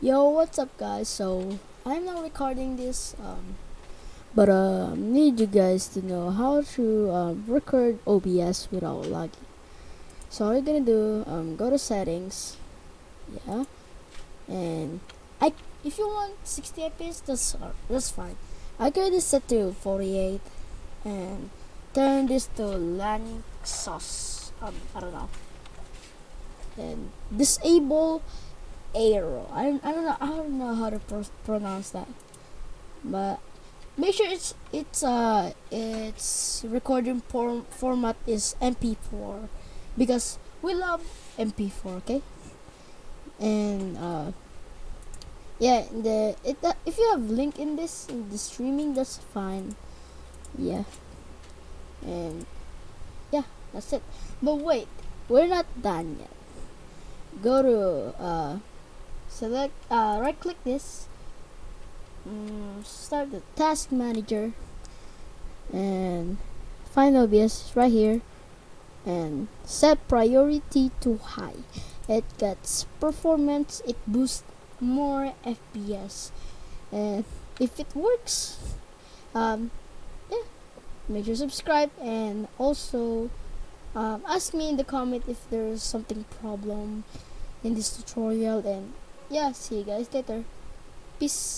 Yo, what's up, guys? So I'm now recording this, but need you guys to know how to record OBS without lagging. So what you're gonna do, go to settings, yeah, and I if you want 60 FPS, that's fine. I could just set to 48 and turn this to Lanxos. I don't know, and disable arrow. I don't know how to pronounce that, but make sure its recording format is MP4 because we love MP4. Okay, and yeah, if you have link in the streaming, that's fine. Yeah, and yeah, that's it. But wait, we're not done yet. Go to select, right click this, start the task manager, and find OBS right here and set priority to high. It gets performance, it boosts more FPS, and if it works, um yeah, make sure to subscribe, and also ask me in the comment if there's something problem in this tutorial. And yeah, see you guys later. Peace.